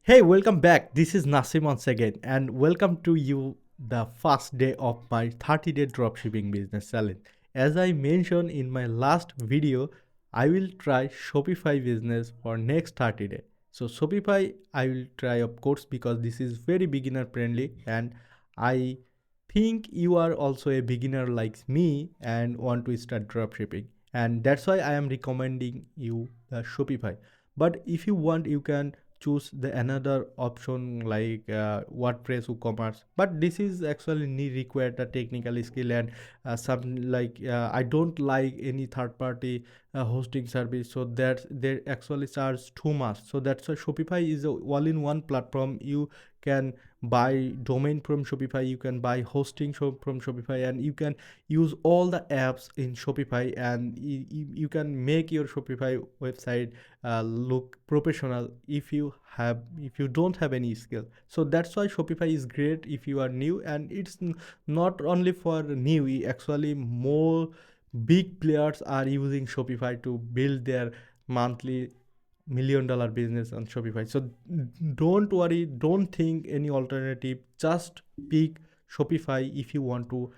Hey, welcome back. This is Nasim once again, and welcome to you the first day of my 30-day dropshipping business challenge. As I mentioned in my last video, I will try Shopify business for next 30 days. So Shopify I will try of course because this is very beginner friendly and I think you are also a beginner like me and want to start dropshipping, and that's why I am recommending you the Shopify. But if you want, you can choose the another option like WordPress Ecommerce, but this is actually need required a technical skill and some like I don't like any third party hosting service, so that they actually charge too much. So that's why Shopify is a all-in-one platform. You can buy domain from Shopify, you can buy hosting from Shopify, and you can use all the apps in Shopify, and you can make your Shopify website look professional if you don't have any skill. So that's why Shopify is great if you are new, and it's not only for new. Actually more big players are using Shopify to build their monthly $1 million business on Shopify. So don't worry, don't think any alternative, just pick Shopify if you want to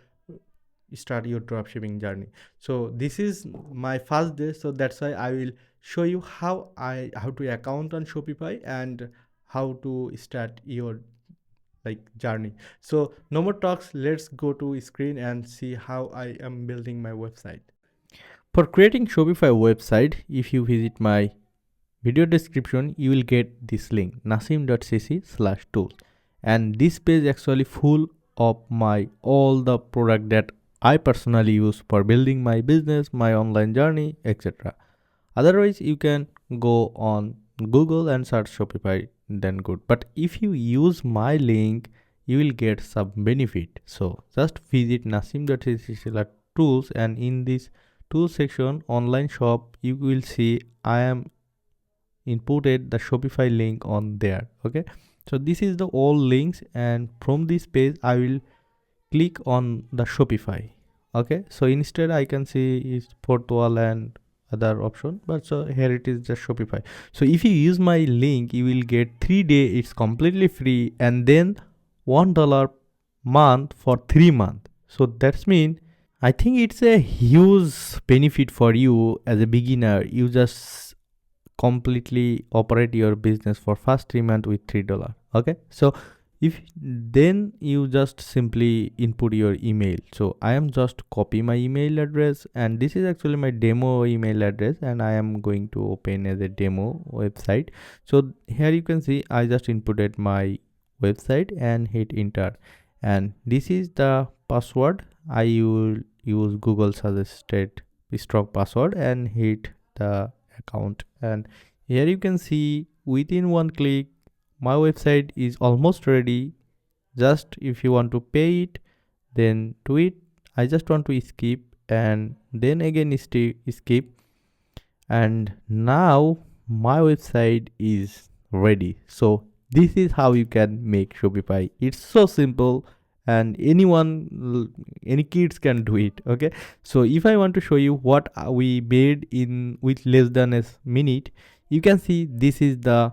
start your dropshipping journey. So this is my first day, so that's why I will show you how to account on Shopify and how to start your like journey. So no more talks, let's go to screen and see how I am building my website. For creating Shopify website, if you visit my video description, you will get this link nasim.cc/tools, and this page actually full of my all the product that I personally use for building my business, my online journey, etc. Otherwise you can go on Google and search Shopify, then good. But if you use my link, you will get some benefit. So just visit nasim.cc/tools, and in this tools section online shop you will see I am inputted the Shopify link on there. Okay, so this is the all links, and from this page I will click on the Shopify. Okay, so instead I can see is portal and other option, but so here it is just Shopify. So if you use my link, you will get 3 day, it's completely free, and then $1 month for 3 months. So that's mean I think it's a huge benefit for you as a beginner. You just completely operate your business for first 3 months with $3. Okay, so if then you just simply input your email. So I am just copy my email address, and this is actually my demo email address, and I am going to open as a demo website. So here you can see I just inputted my website and hit enter, and this is the password. I will use Google suggested strong password and hit the account, and here you can see within one click my website is almost ready. Just if you want to pay it, then do it. I just want to skip, and then again skip, and now my website is ready. So this is how you can make Shopify. It's so simple, and any kids can do it. Okay, so if I want to show you what we made in with less than a minute, you can see this is the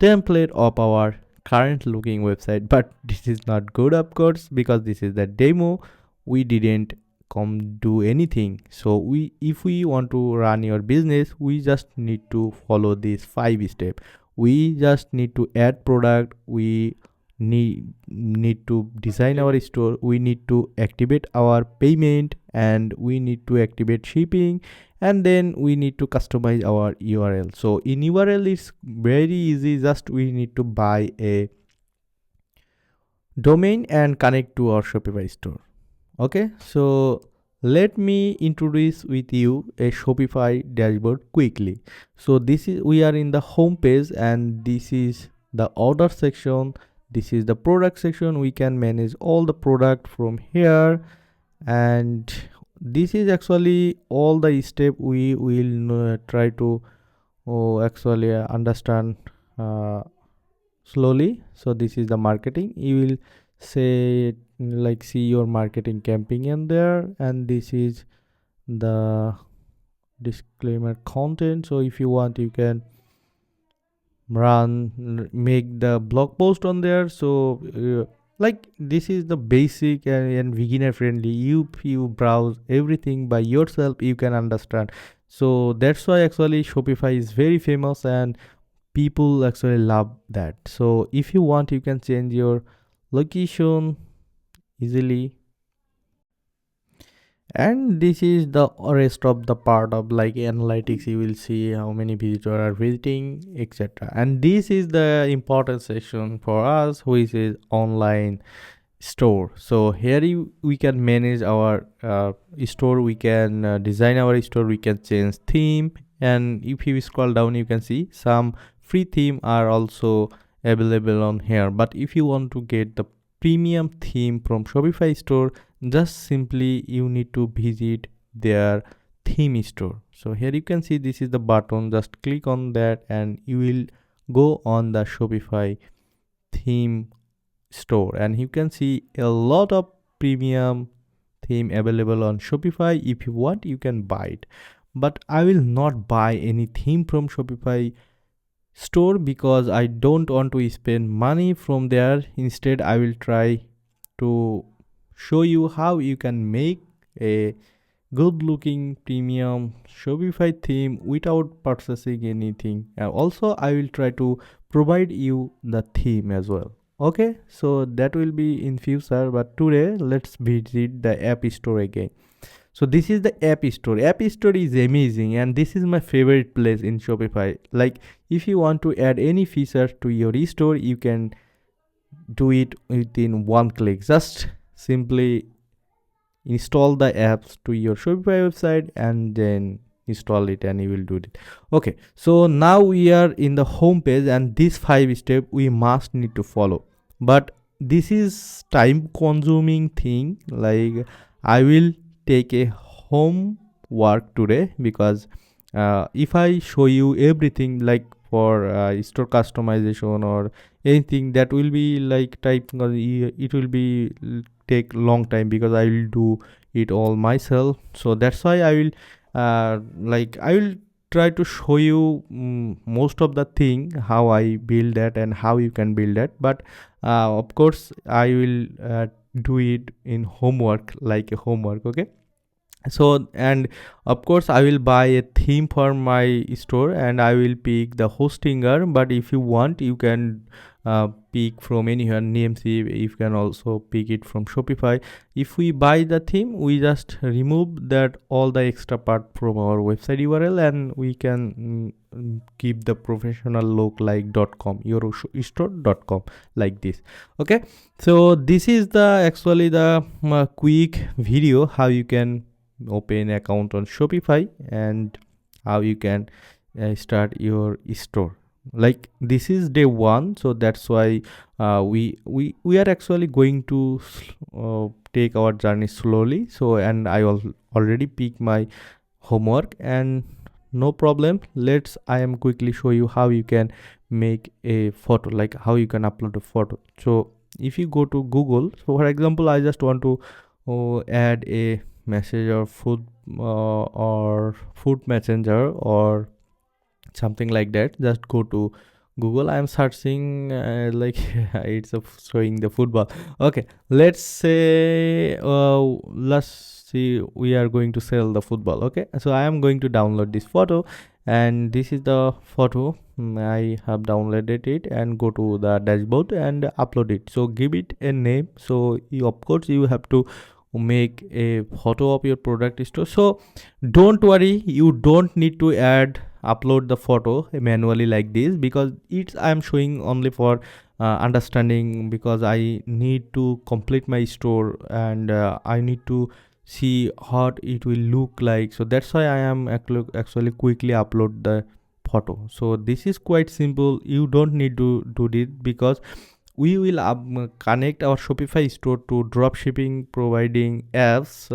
template of our current looking website, but this is not good of course because this is the demo. We didn't come do anything. So we if we want to run your business, we just need to follow these 5 steps. We just need to add product, we need to design our store, we need to activate our payment, and we need to activate shipping, and then we need to customize our URL. So in URL it's very easy, just we need to buy a domain and connect to our Shopify store. Okay, so let me introduce with you a Shopify dashboard quickly. So this is we are in the home page, and this is the order section, this is the product section. We can manage all the product from here, and this is actually all the step we will try to actually understand uh, slowly. So this is the marketing. You will say like see your marketing campaign in there, and this is the disclaimer content. So if you want, you can make the blog post on there. So like this is the basic and beginner friendly. You browse everything by yourself, you can understand. So that's why actually Shopify is very famous and people actually love that. So if you want, you can change your location easily. And this is the rest of the part of like analytics. You will see how many visitors are visiting, etc. And this is the important section for us, which is online store. So here we can manage our store, we can design our store, we can change theme. And if you scroll down, you can see some free theme are also available on here. But if you want to get the premium theme from Shopify store, just simply you need to visit their theme store. So here you can see this is the button, just click on that and you will go on the Shopify theme store, and you can see a lot of premium theme available on Shopify. If you want, you can buy it, but I will not buy any theme from Shopify store because I don't want to spend money from there. Instead, I will try to show you how you can make a good looking premium Shopify theme without purchasing anything. And also I will try to provide you the theme as well. Okay, so that will be in future, but today let's visit the app store again. So this is the app store. App store is amazing and this is my favorite place in Shopify. Like if you want to add any feature to your store, you can do it within one click. Just simply install the apps to your Shopify website and then install it and you will do it. Okay, so now we are in the home page and these 5 steps we must need to follow, but this is time consuming thing. Like I will take a homework today because if I show you everything like for store customization or anything, that will be like type, it will be take long time because I will do it all myself. So that's why I will I will try to show you most of the thing how I build that and how you can build that. But of course I will do it in homework, like a homework. Okay, so and of course I will buy a theme for my store and I will pick the hostinger. But if you want, you can pick from anywhere. Nasim, you can also pick it from Shopify. If we buy the theme, we just remove that all the extra part from our website URL and we can keep the professional look like .com, your store.com, like this. Okay, so this is the actually the quick video how you can open account on Shopify and how you can start your store. Like this is day one, so that's why we are actually going to take our journey slowly. So and I already pick my homework and no problem. I am quickly show you how you can make a photo, like how you can upload a photo. So if you go to Google, so for example I just want to add a message or food messenger or something like that. Just go to Google. I am searching like it's showing the football. Okay, let's say let's see, we are going to sell the football. Okay, so I am going to download this photo and this is the photo. I have downloaded it and go to the dashboard and upload it. So give it a name. So of course you have to make a photo of your product store. So don't worry, you don't need to upload the photo manually like this because I'm showing only for understanding, because I need to complete my store and I need to see what it will look like. So that's why I am actually quickly upload the photo. So this is quite simple, you don't need to do this because we will connect our Shopify store to dropshipping providing apps,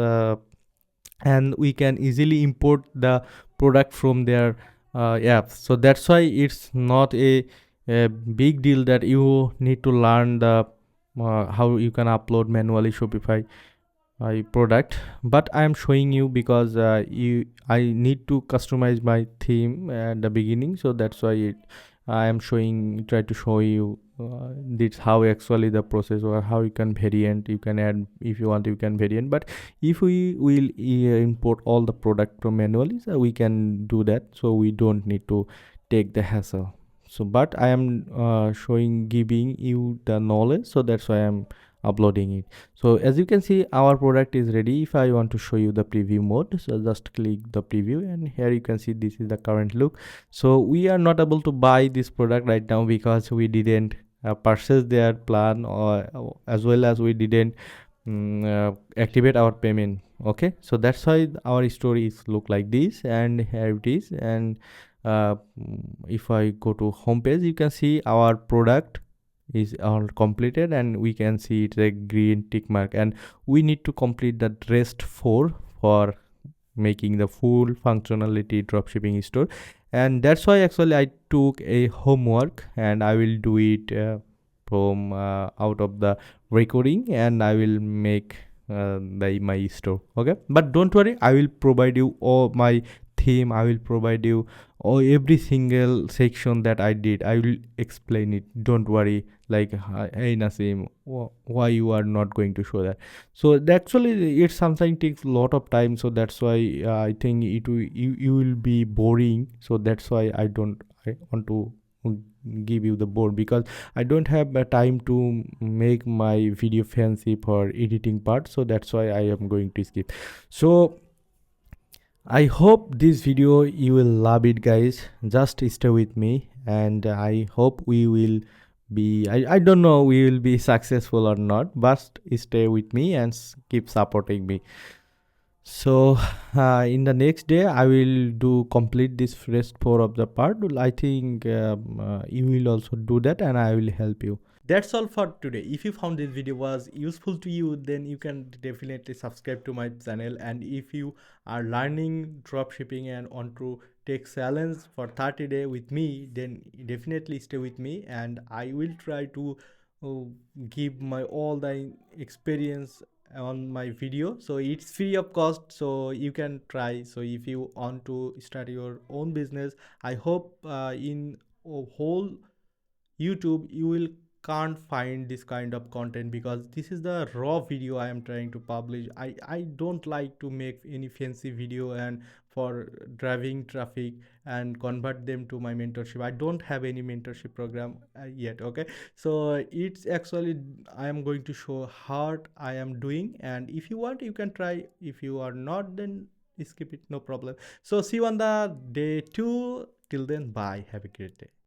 and we can easily import the product from their apps. So that's why it's not a big deal that you need to learn the how you can upload manually Shopify product. But I am showing you because I need to customize my theme at the beginning. So that's why I am try to show you this how actually the process, or how you can variant, you can add if you want, you can variant. But if we will import all the product manually, so we can do that, so we don't need to take the hassle. So but I am giving you the knowledge, so that's why I'm uploading it. So as you can see, our product is ready. If I want to show you the preview mode, so just click the preview, and here you can see this is the current look. So we are not able to buy this product right now because we didn't purchase their plan, or as well as we didn't activate our payment. Okay, so that's why our story is look like this, and here it is. And if I go to home page, you can see our product is all completed, and we can see it's a green tick mark, and we need to complete the rest 4 for making the full functionality dropshipping store. And that's why actually I took a homework, and I will do it from out of the recording, and I will make my store. Okay, but don't worry, I will provide you all my theme. I will provide you every single section that I did. I will explain it, don't worry. Like, hey Nasim, why you are not going to show that? So actually it sometimes takes a lot of time, so that's why I think you will be boring. So that's why I want to give you the board, because I don't have time to make my video fancy for editing part. So that's why I am going to skip. So I hope this video you will love it, guys. Just stay with me, and I hope we will be, I don't know we will be successful or not, but stay with me and keep supporting me. So in the next day I will do complete this rest 4 of the part. I think you will also do that, and I will help you. That's all for today. If you found this video was useful to you, then you can definitely subscribe to my channel. And if you are learning dropshipping and want to take challenge for 30 days with me, then definitely stay with me, and I will try to uh, give my all the experience on my video. So it's free of cost, so you can try. So if you want to start your own business, I hope in a whole YouTube you will can't find this kind of content, because this is the raw video I am trying to publish. I don't like to make any fancy video and for driving traffic and convert them to my mentorship. I don't have any mentorship program yet. Okay, so it's actually I am going to show how I am doing, and if you want you can try. If you are not, then skip it, no problem. So see you on the day 2. Till then, bye, have a great day.